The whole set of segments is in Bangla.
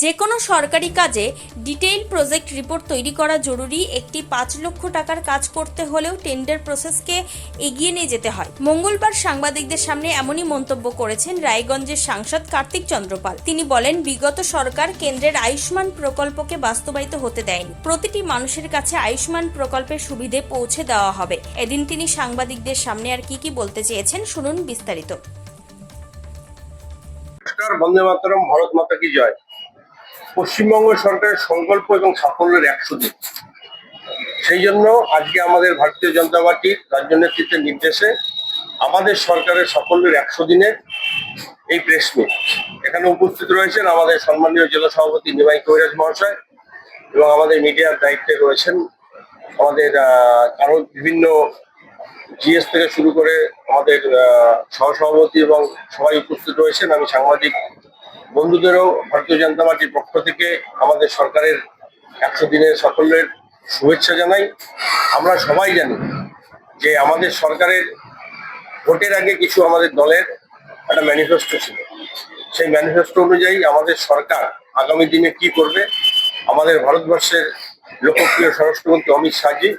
যে কোনো সরকারি কাজে ডিটেইল প্রজেক্ট রিপোর্ট তৈরি করা জরুরি। একটি ৫ লক্ষ টাকার কাজ করতে হলেও টেন্ডার প্রসেসকে এগিয়ে নিয়ে যেতে হয়। মঙ্গলবার সাংবাদিকদের সামনে এমনই মন্তব্য করেছেন রায়গঞ্জের সাংসদ কার্তিক চন্দ্রপাল। তিনি বলেন, বিগত সরকার কেন্দ্রের আয়ুষ্মান প্রকল্পকে বাস্তবায়িত হতে দেয়নি। প্রতিটি মানুষের কাছে আয়ুষ্মান প্রকল্পের সুবিধে পৌঁছে দেওয়া হবে। এদিন তিনি সাংবাদিকদের সামনে আর কি বলতে চেয়েছেন শুনুন বিস্তারিত। বন্দে মাতরম, ভারত মাতা কি জয়। পশ্চিমবঙ্গ সরকারের সংকল্প এবং সাফল্যের ১০০ দিন। সেই জন্য আজকে আমাদের ভারতীয় জনতা পার্টির রাজ্য নেতৃত্বের নির্দেশে আমাদের সরকারের সাফল্যের ১০০ দিনের এই প্রেস মিট। এখানে উপস্থিত রয়েছেন আমাদের সম্মানীয় জেলা সভাপতি নিমাই কবিরাজ মহাশয় এবং আমাদের মিডিয়ার দায়িত্বে রয়েছেন আমাদের আরো বিভিন্ন জিএস থেকে শুরু করে আমাদের সহসভাপতি এবং সবাই উপস্থিত রয়েছেন। আমি সাংবাদিক বন্ধুদেরও ভারতীয় জনতা পার্টির পক্ষ থেকে আমাদের সরকারের ১০০ দিনের সাফল্যের শুভেচ্ছা জানাই। আমরা সবাই জানি যে আমাদের সরকারের ভোটের আগে কিছু আমাদের দলের একটা ম্যানিফেস্টো ছিল। সেই ম্যানিফেস্টো অনুযায়ী আমাদের সরকার আগামী দিনে কি করবে, আমাদের ভারতবর্ষের লোকপ্রিয় স্বরাষ্ট্রমন্ত্রী অমিত শাহজি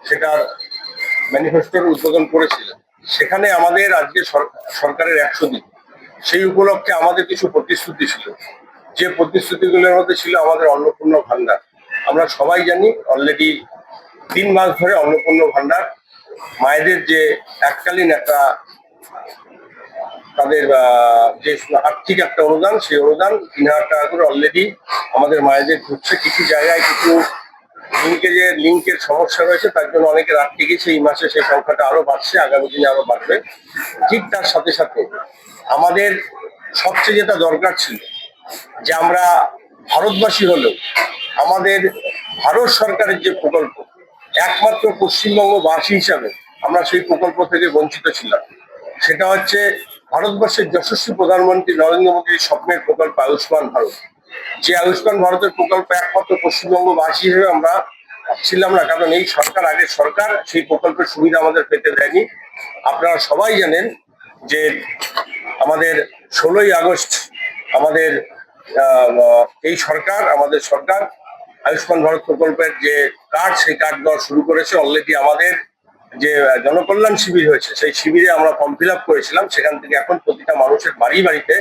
সেটার ম্যানিফেস্টোর উদ্বোধন করেছিলেন। সেখানে আমাদের আজকে সরকারের ১০০ দিন, সেই উপলক্ষে আমাদের কিছু প্রতিশ্রুতি ছিল। যে প্রতিশ্রুতিগুলোর মধ্যে ছিল আমাদের অন্নপূর্ণা ভান্ডার। আমরা সবাই জানি অলরেডি ৩ মাস ধরে অন্নপূর্ণা ভান্ডার মায়েদের যে এককালীন একটা তাদের যে আর্থিক একটা অনুদান, সেই অনুদান ৩,০০০ টাকা করে অলরেডি আমাদের মায়েদের ঢুকছে। কিছু জায়গায় কিছু লিঙ্কের সমস্যা রয়েছে, তার জন্য অনেকে আটকে গেছে। এই মাসে সেই সংখ্যাটা আরো বাড়ছে, আগামী দিনে আরো বাড়বে। ঠিক তার সাথে সাথে আমাদের সবচেয়ে যেটা দরকার ছিল যে আমরা ভারতবাসী হলেও আমাদের ভারত সরকারের যে প্রকল্প, একমাত্র পশ্চিমবঙ্গবাসী হিসাবে আমরা সেই প্রকল্প থেকে বঞ্চিত ছিলাম। সেটা হচ্ছে ভারতবর্ষের যশস্বী প্রধানমন্ত্রী নরেন্দ্র মোদীর স্বপ্নের প্রকল্প আয়ুষ্মান ভারত। যে আয়ুষ্মান ভারতের প্রকল্প একমাত্র পশ্চিমবঙ্গবাসী হিসেবে আমরা ছিলাম না, কারণ এই সরকার, আগের সরকার সেই প্রকল্পের সুবিধা আমাদের পেতে দেয়নি। আপনারা সবাই জানেন যে আমাদের ১৬ই আগস্ট আমাদের এই সরকার, আমাদের সরকার আয়ুষ্মান ভারত প্রকল্পের যে কার্ড, সেই কার্ড দেওয়া শুরু করেছে। অলরেডি আমাদের যে জনকল্যাণ শিবির হয়েছে, সেই শিবিরে আমরা ফর্ম ফিল আপ করেছিলাম। সেখান থেকে এখন প্রতিটা মানুষের বাড়ি বাড়িতে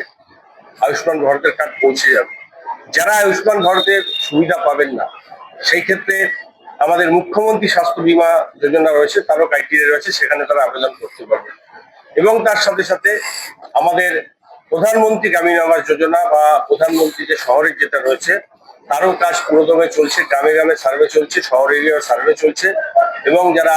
আয়ুষ্মান ভারতের কার্ড পৌঁছে যাবে। যারা আয়ুষ্মান ভারতের সুবিধা পাবেন না, সেই ক্ষেত্রে আমাদের মুখ্যমন্ত্রী স্বাস্থ্য বীমা যোজনা রয়েছে, তারও ক্রাইটেরিয়া রয়েছে, সেখানে তারা আবেদন করতে পারবে। এবং তার সাথে সাথে আমাদের প্রধানমন্ত্রী গ্রামীণ আবাস যোজনা বা প্রধানমন্ত্রী যে শহরের যেটা রয়েছে, তারও কাজ পুরোদমে চলছে। গ্রামে গ্রামে সার্ভে চলছে, শহর এরিয়ার সার্ভে চলছে। এবং যারা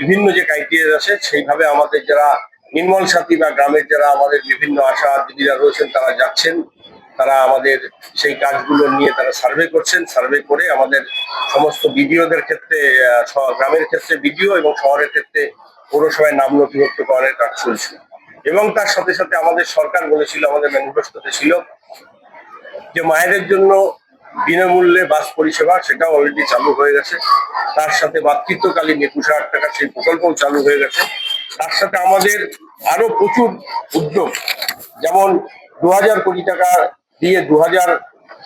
বিভিন্ন যে ক্রাইটেরিয়া আছে, সেইভাবে আমাদের যারা নির্মল সাথী বা গ্রামের যারা আমাদের বিভিন্ন আশা দিদিরা রয়েছেন, তারা যাচ্ছেন, তারা আমাদের সেই কাজগুলো নিয়ে তারা সার্ভে করছেন। সার্ভে করে আমাদের সমস্ত বিডিওদের ক্ষেত্রে, গ্রামের ক্ষেত্রে বিডিও এবং শহরের ক্ষেত্রে পৌরসভায় নাম নথিভুক্তকরণের কাজ চলছে। এবং তার সাথে সাথে আমাদের সরকার বলেছিল, আমাদের ম্যানিফেস্টোতে ছিল যে মায়েদের জন্য বিনামূল্যে বাস পরিষেবা, সেটা অলরেডি চালু হয়ে গেছে। তার সাথে মাতৃত্বকালীন ২১,০০০ টাকা সেই প্রকল্পও চালু হয়ে গেছে। তার সাথে আমাদের আরো প্রচুর উদ্যোগ, যেমন ২,০০০ কোটি টাকা দিয়ে ২,০০০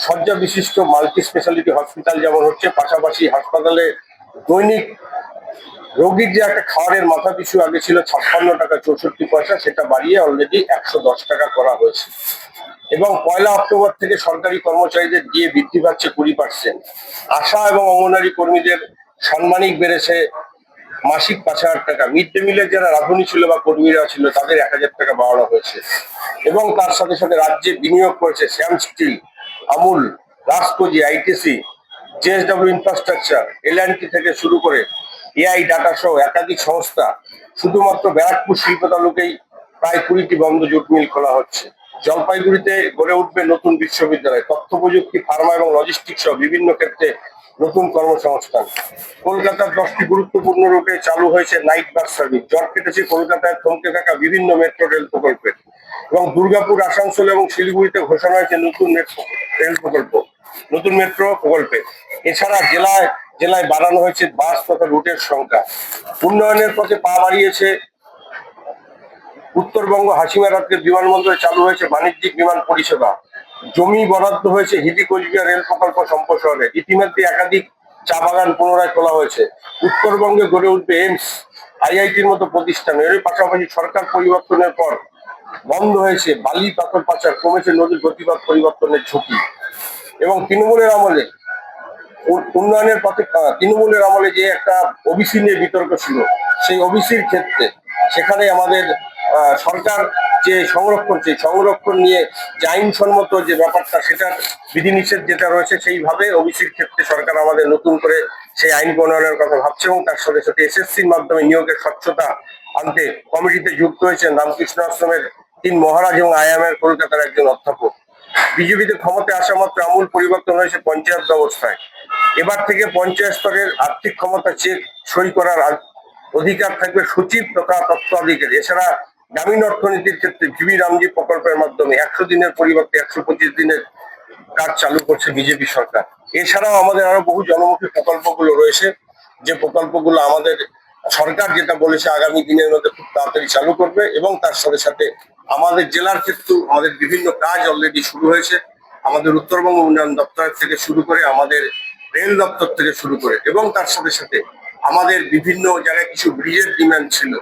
শয্যা বিশিষ্ট মাল্টি স্পেশালিটি হসপিটাল যেমন হচ্ছে, পাশাপাশি হাসপাতালে দৈনিক রোগীর যে একটা খাবারের মাথা পিছু আগে ছিল ৫৬ টাকা ৬৪ পয়সা, সেটা বাড়িয়ে অলরেডি ১১০ টাকা করা হয়েছে। এবং ১লা অক্টোবর থেকে সরকারি কর্মচারীদের দিয়ে বৃদ্ধি পাচ্ছে ২০%। আশা এবং অঙ্গনারী কর্মীদের সাম্মানিক বেড়েছে মাসিক ৫,০০০ টাকা। মিড ডে মিলের যারা রাঁধুনি ছিল বা কর্মীরা ছিল, তাদের ১,০০০ টাকা বাড়ানো হয়েছে। এবং তার সাথে সাথে রাজ্যে বিনিয়োগ করেছে শ্যাম স্টিল, আমুল, রাসকোজি, আইটিসি, জেএসডব্লিউ ইনফ্রাস্ট্রাকচার, এল&টি থেকে শুরু করে এআই ডাটা সহ একাধিক সংস্থা। শুধুমাত্র ব্যারাকপুর শিল্প তালুকেই প্রায় ২০টি বন্ধ জুট মিল খোলা হচ্ছে। জলপাইগুড়িতে গড়ে উঠবে নতুন বিশ্ববিদ্যালয়। তথ্য প্রযুক্তি, ফার্মা এবং লজিস্টিক সহ বিভিন্ন ক্ষেত্রে নতুন কর্মসংস্থান। কলকাতার 10টি গুরুত্বপূর্ণ রুটে চালু হয়েছে নাইট বাস সার্ভিস। জট কেটেছে কলকাতায় থমকে থাকা বিভিন্ন মেট্রো রেল প্রকল্পের। এবং দুর্গাপুর, আসানসোল এবং শিলিগুড়িতে ঘোষণা হয়েছে নতুন রেল প্রকল্প, নতুন মেট্রো প্রকল্পে। এছাড়া জেলায় জেলায় বাড়ানো হয়েছে বাস তথা রুটের সংখ্যা। উন্নয়নের পথে পা বাড়িয়েছে উত্তরবঙ্গ। হাসিমারাতের বিমানবন্দরে চালু হয়েছে বাণিজ্যিক বিমান পরিষেবা। জমি বরাদ্দ হয়েছে হিদি কোচবিহার রেল প্রকল্প সম্প্রসারণে। ইতিমধ্যে একাধিক চা বাগান পুনরায় খোলা হয়েছে। উত্তরবঙ্গে গড়ে উঠবে এইমস, আইআইটির মতো প্রতিষ্ঠান। এর পাশাপাশি সরকার পরিবর্তনের পর বন্ধ হয়েছে বালি পাথর পাচার, কমেছে নদীর গতিপথ পরিবর্তনের ঝুঁকি। এবং তৃণমূলের আমলে উন্নয়নের পথে তৃণমূলের আমলে যে একটা ওবিসি নিয়ে বিতর্ক ছিল, সেই ওবিসির ক্ষেত্রে সেখানে আমাদের সরকার যে সংরক্ষণ নিয়ে যে আইনসম্মত যে ব্যাপারটা, সেটার বিধিনিষেধ যেটা রয়েছে, সেইভাবে ওবিসির ক্ষেত্রে সরকার আমাদের নতুন করে সেই আইন প্রণয়নের কথা ভাবছে। এবং তার সাথে সাথে এসএসসির মাধ্যমে নিয়োগের স্বচ্ছতা আনতে কমিটিতে যুক্ত হয়েছেন রামকৃষ্ণ আশ্রমের 3 মহারাজ এবং আইএমএর কলকাতার একজন অধ্যাপক। বিজেপিতে ক্ষমতায় আসা মাত্র আমূল পরিবর্তন হয়েছে পঞ্চায়েত ব্যবস্থায়। এবার থেকে পঞ্চায়েত স্তরের আর্থিক ক্ষমতা চেক সই করার অধিকার থাকবে সচিব তথা তত্ত্বাধিকারী। এছাড়া গ্রামীণ অর্থনীতির ক্ষেত্রে ভিবি রামজি প্রকল্পের মাধ্যমে 100 দিনের পরিবর্তে 125 দিনের কাজ চালু করছে বিজেপি সরকার। এছাড়াও আমাদের আরো বহু জনমুখী প্রকল্পগুলো রয়েছে, যে প্রকল্পগুলো আমাদের সরকার যেটা বলেছে আগামী দিনের মধ্যে খুব তাড়াতাড়ি চালু করবে। এবং তার সাথে সাথে আমাদের জেলার ক্ষেত্রেও আমাদের বিভিন্ন কাজ অলরেডি শুরু হয়েছে। আমাদের উত্তরবঙ্গ উন্নয়ন দপ্তর থেকে শুরু করে, আমাদের রেল দপ্তর থেকে শুরু করে, এবং তার সাথে সাথে আমাদের বিভিন্ন জায়গায় কিছু ব্রিজের ডিমান্ড ছিল,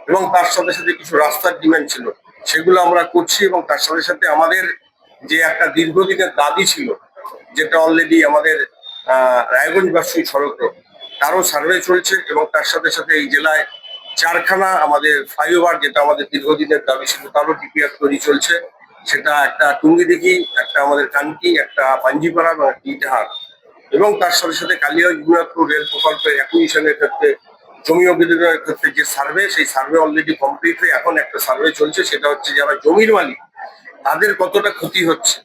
এবং তার সাথে সাথে কিছু রাস্তার ডিমান্ড ছিল, সেগুলো আমরা করছি। এবং তার সাথে সাথে আমাদের যে একটা দীর্ঘদিনের দাবি ছিল, যেটা অলরেডি আমাদের রায়গঞ্জবাসী সড়ক, তারও সার্ভে চলছে। এবং তার সাথে সাথে এই জেলায় 4খানা আমাদের ফ্লাইওভার, যেটা আমাদের দীর্ঘদিনের দাবি ছিল, তারও ডিপিআর তৈরি চলছে। সেটা একটা টুঙ্গিদিঘি, একটা আমাদের কানকি, একটা পাঞ্জিপাড়া এবং একটা ইটাহার। এবং তার সাথে সাথে কালিয়াপুর রেল প্রকল্পের অ্যাকুইজিশনের ক্ষেত্রে, জমি অধিগ্রহণের ক্ষেত্রে যে সার্ভে, সেই সার্ভে অলরেডি কমপ্লিট হয়ে এখন একটা সার্ভে চলছে। সেটা হচ্ছে যারা জমির মালিক, তাদের কতটা ক্ষতি হচ্ছে,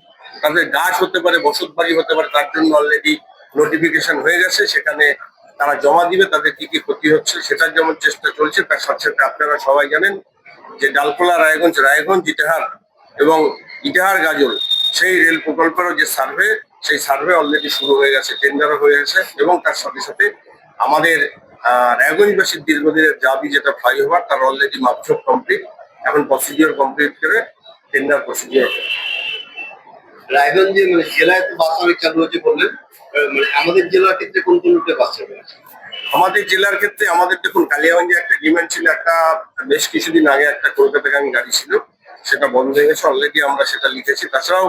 তাদের গাছ হতে পারে, বসত বাড়ি হতে পারে, তার জন্য অলরেডি নোটিফিকেশন হয়ে গেছে। সেখানে তারা জমা দিবে তাদের কি কি ক্ষতি হচ্ছে, সেটার যেমন চেষ্টা চলছে। তার সাথে সাথে আপনারা সবাই জানেন যে ডালখোলা রায়গঞ্জ ইটাহার এবং ইটাহার গাজল, সেই রেল প্রকল্পেরও যে সার্ভে, সেই সার্ভে অলরেডি শুরু হয়ে গেছে, টেন্ডারও হয়ে গেছে। এবং তার সাথে সাথে আমাদের রায়গঞ্জবাসীর দীর্ঘদিনের দাবি যেটা ফ্লাইওভার, তার অলরেডি মাপঝোপ কমপ্লিট, এখন প্রসিডিওর কমপ্লিট করে টেন্ডার প্রসিডিওর। রায়গঞ্জে জেলায় তো বাস অনেক চালু হয়েছে বললেন, আমাদের জেলার ক্ষেত্রে কোন কোন রুটে বাস চালু আছে? আমাদের জেলার ক্ষেত্রে আমাদের দেখুন, কালিয়াগঞ্জে একটা ডিমান্ড ছিল, একটা বেশ কিছুদিন আগে একটা কলকাতাগামী গাড়ি ছিল, সেটা বন্ধ হয়ে গেছে। অলরেডি আমরা সেটা লিখেছি। তাছাড়াও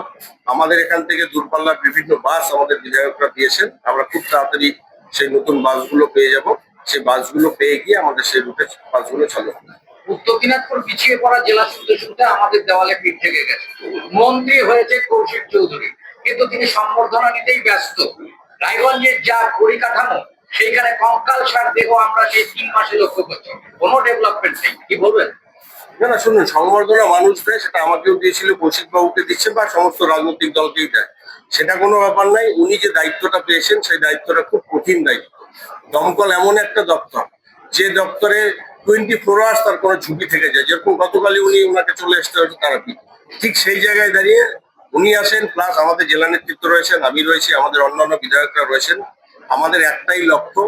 আমাদের এখান থেকে দূরপাল্লার বিভিন্ন বাস আমাদের বিধায়করা দিয়েছেন। আমরা খুব তাড়াতাড়ি সেই নতুন বাসগুলো পেয়ে যাব। সেই বাসগুলো পেয়ে গিয়ে আমাদের সেই রুটে বাসগুলো চালু হবে। উত্তর দিনাজপুর পিছিয়ে পড়া জেলা শুনতে শুনতে আমাদের দেওয়ালে পিঠ থেকে গেছে। মন্ত্রী হয়েছে কৌশিক চৌধুরী, কিন্তু তিনি সম্বর্ধনা নিতেই ব্যস্ত। রায়গঞ্জের যা পরিকাঠামো, সেইখানে কঙ্কাল সার দেহ আমরা সেই 3 মাসে লক্ষ্য করছি, কোনো ডেভেলপমেন্ট নেই। কি বলবেন? না শুনুন, সংবর্ধনা মানুষ দেয়, সেটা আমাকেও দিয়েছিল, কৌশিক বাবুকে দিচ্ছে, বা সমস্ত রাজনৈতিক দলকেই দেয়, সেটা কোনো ব্যাপার নাই। উনি যে দায়িত্বটা পেয়েছেন, সেই দায়িত্বটা খুব কঠিন দায়িত্ব। দমকল এমন একটা দপ্তর, যে দপ্তরে 24 আওয়ার্স তার কোনো ঝুঁকি থেকে যায়। যেরকম গতকালই ওনাকে চলে আসতে হয়েছে তারাপীঠ, ঠিক সেই জায়গায় দাঁড়িয়ে উনি আসেন, প্লাস আমাদের জেলা নেতৃত্ব রয়েছেন, আমি রয়েছি, আমাদের অন্যান্য বিধায়করা রয়েছেন। আমাদের একটাই লক্ষ্য,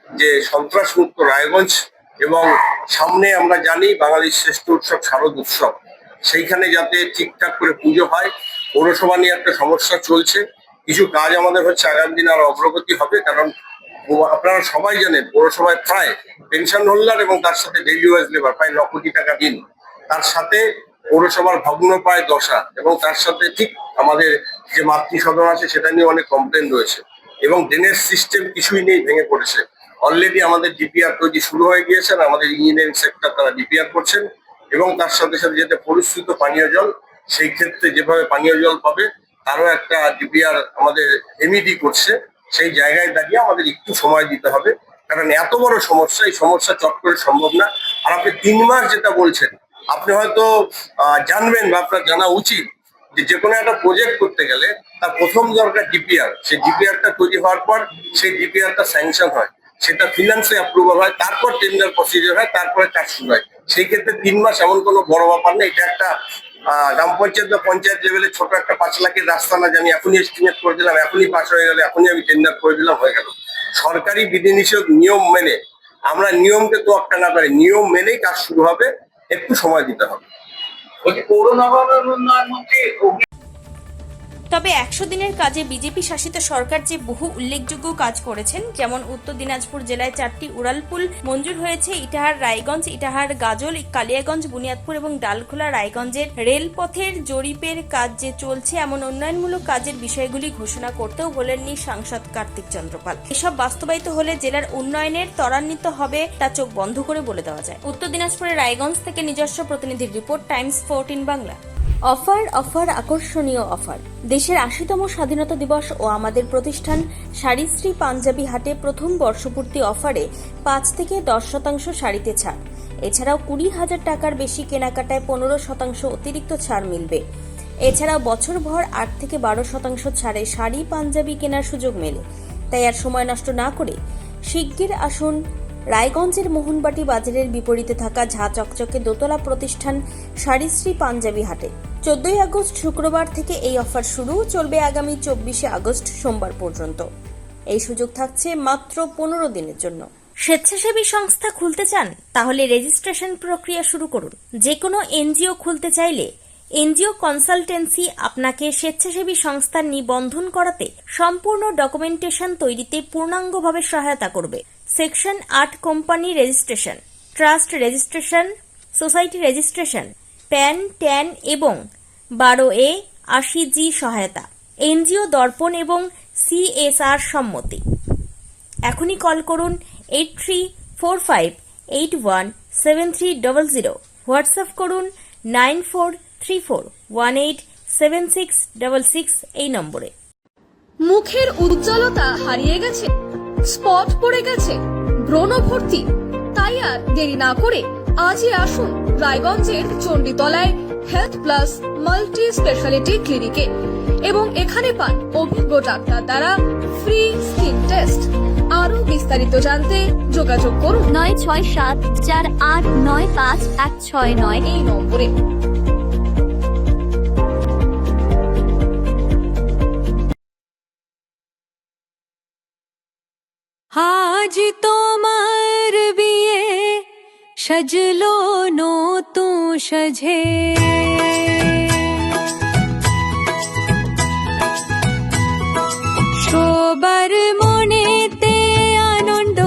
যে সন্ত্রাস মুক্ত রায়গঞ্জ, এবং সামনে আমরা জানি বাঙালির শ্রেষ্ঠ উৎসব শারদ উৎসব, সেইখানে যাতে ঠিকঠাক করে পুজো হয়। পৌরসভা নিয়ে একটা সমস্যা চলছে, কিছু কাজ আমাদের হচ্ছে, আগামী দিনে আরো অগ্রগতি হবে। কারণ আপনারা সবাই জানেন, পৌরসভায় প্রায় পেনশন হোল্ডার এবং তার সাথে ডেইলি ওয়েজ লেবার প্রায় 9 কোটি টাকা দিন, তার সাথে পৌরসভার ভগ্নপ্রায় দশা, এবং তার সাথে ঠিক আমাদের যে মাতৃ সদন আছে, সেটা নিয়ে অনেক কমপ্লেন রয়েছে। এবং ড্রেনেজ সিস্টেম কিছুই নেই, ভেঙে পড়েছে। অলরেডি আমাদের ডিপিআর তৈরি শুরু হয়ে গিয়েছেন, আমাদের ইঞ্জিনিয়ারিং সেক্টর তারা ডিপিআর করছেন। এবং তার সাথে সাথে যেটা পরিশ্রুত পানীয় জল, সেই ক্ষেত্রে যেভাবে পানীয় জল পাবে, তারও একটা ডিপিআর আমাদের এমইডি করছে। সেই জায়গায় দাঁড়িয়ে আমাদের একটু সময় দিতে হবে, কারণ এত বড় সমস্যা, এই সমস্যা চট করে সম্ভব না। আর আপনি 3 মাস যেটা বলছেন, আপনি হয়তো জানবেন বা আপনার জানা উচিত, যে কোনো একটা প্রজেক্ট করতে গেলে তার প্রথম দরকার ডিপিআর। সেই ডিপিআরটা তৈরি হওয়ার পর সেই ডিপিআরটা স্যাংশন হয়, সেটা ফিনান্সে অ্যাপ্রুভাল হয়, তারপর টেন্ডার প্রসিডিওর হয়, তারপরে কাজ শুরু হয়। সেই ক্ষেত্রে 3 মাস এমন কোনো বড় ব্যাপার না। এটা একটা গ্রাম পঞ্চায়েত বা পঞ্চায়েত লেভেলে ছোট একটা 5 লাখের রাস্তা না, যে আমি এখনই এস্টিমেট করে দিলাম, এখনই পাস হয়ে গেল, এখনই আমি টেন্ডার করে দিলাম, হয়ে গেল। সরকারি বিধিনিষেধ নিয়ম মেনে, আমরা নিয়মকে তোয়াক্কা না করে নিয়ম মেনেই কাজ শুরু হবে, একটু সময় দিতে হবে। পৌর নগর উন্নয়ন মন্ত্রী তবে 100 দিনের কাজে বিজেপি শাসিত সরকার যে বহু উল্লেখযোগ্য কাজ করেছেন, যেমন উত্তর দিনাজপুর জেলায় 4টি উড়ালপুল মঞ্জুর হয়েছে, ইটাহার রায়গঞ্জ, ইটাহার গাজল, কালিয়াগঞ্জ, বুনিয়াদপুর এবং ডালখোলা রায়গঞ্জের রেলপথের জরিপের কাজ যে চলছে, এমন উন্নয়নমূলক কাজের বিষয়গুলি ঘোষণা করতেও বলেননি সাংসদ কার্তিক চন্দ্রপাল। এসব বাস্তবায়িত হলে জেলার উন্নয়নের ত্বরান্বিত হবে তা চোখ বন্ধ করে বলে দেওয়া যায়। উত্তর দিনাজপুরের রায়গঞ্জ থেকে নিজস্ব প্রতিনিধির রিপোর্ট, টাইমস 14 বাংলা। অফার আকর্ষণীয় অফার। দেশের 80তম স্বাধীনতা দিবস ও আমাদের প্রতিষ্ঠান শাড়িশ্রী পাঞ্জাবি হাটে প্রথম বর্ষপূর্তি অফারে 5 থেকে 10% শাড়িতে ছাড়। এছাড়াও 20,000 টাকার বেশি কেনাকাটায় 15% অতিরিক্ত ছাড় মিলবে। এছাড়াও বছরভর 8 থেকে 12% ছাড়ে শাড়ি পাঞ্জাবি কেনার সুযোগ মেলে। তাই আর সময় নষ্ট না করে শিগগির আসুন রায়গঞ্জের মোহনবাটি বাজারের বিপরীতে থাকা ঝাঁ চকচকে দোতলা প্রতিষ্ঠান শাড়িশ্রী পাঞ্জাবি হাটে। 14 আগস্ট শুক্রবার থেকে এই অফার শুরু, চলবে আগামী 24 আগস্ট সোমবার পর্যন্ত। এই সুযোগ থাকছে মাত্র 15 দিনের জন্য। স্বেচ্ছাসেবী সংস্থা খুলতে চান? তাহলে রেজিস্ট্রেশন প্রক্রিয়া শুরু করুন। যে কোনো এনজিও খুলতে চাইলে এনজিও কনসালটেন্সি আপনাকে স্বেচ্ছাসেবী সংস্থার নিবন্ধন করাতে সম্পূর্ণ ডকুমেন্টেশন তৈরিতে পূর্ণাঙ্গভাবে সহায়তা করবে। Section 8 company registration, trust registration, society registration, pan, tan এবং 12A 80G সহায়তা, এনজিও দর্পণ এবং CSR সম্মতি। এখনই কল করুন 8345817300, হোয়াটসঅ্যাপ করুন 9434187666 এই নম্বরে। মুখের উজ্জ্বলতা হারিয়ে গেছে, স্পট পড়ে গেছে, ব্রণ ভর্তি, তাই আর দেরি না করে আজই আসুন রায়গঞ্জের চণ্ডীতলায় হেলথ প্লাস মাল্টি স্পেশালিটি ক্লিনিকে এবং এখানে পান অভিজ্ঞ ডাক্তার দ্বারা ফ্রি স্কিন টেস্ট। আরো বিস্তারিত জানতে যোগাযোগ করুন 9674895169 এই নম্বরে। আজ তোমার বিয়ে সাজলো নতুন সাজে, সবার মনেতে আনন্দ,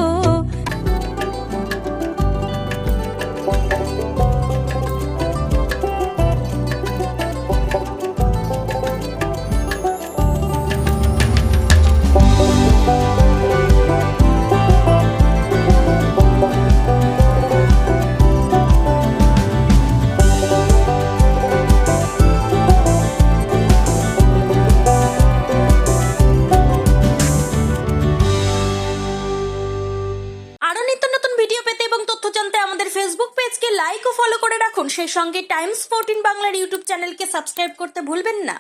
আরো নিত্য নতুন ভিডিও পেতে এবং তথ্য জানতে আমাদের ফেসবুক পেজকে লাইক ও ফলো করে রাখুন। সেই সঙ্গে টাইমস 14 বাংলার ইউটিউব চ্যানেলকে সাবস্ক্রাইব করতে ভুলবেন না।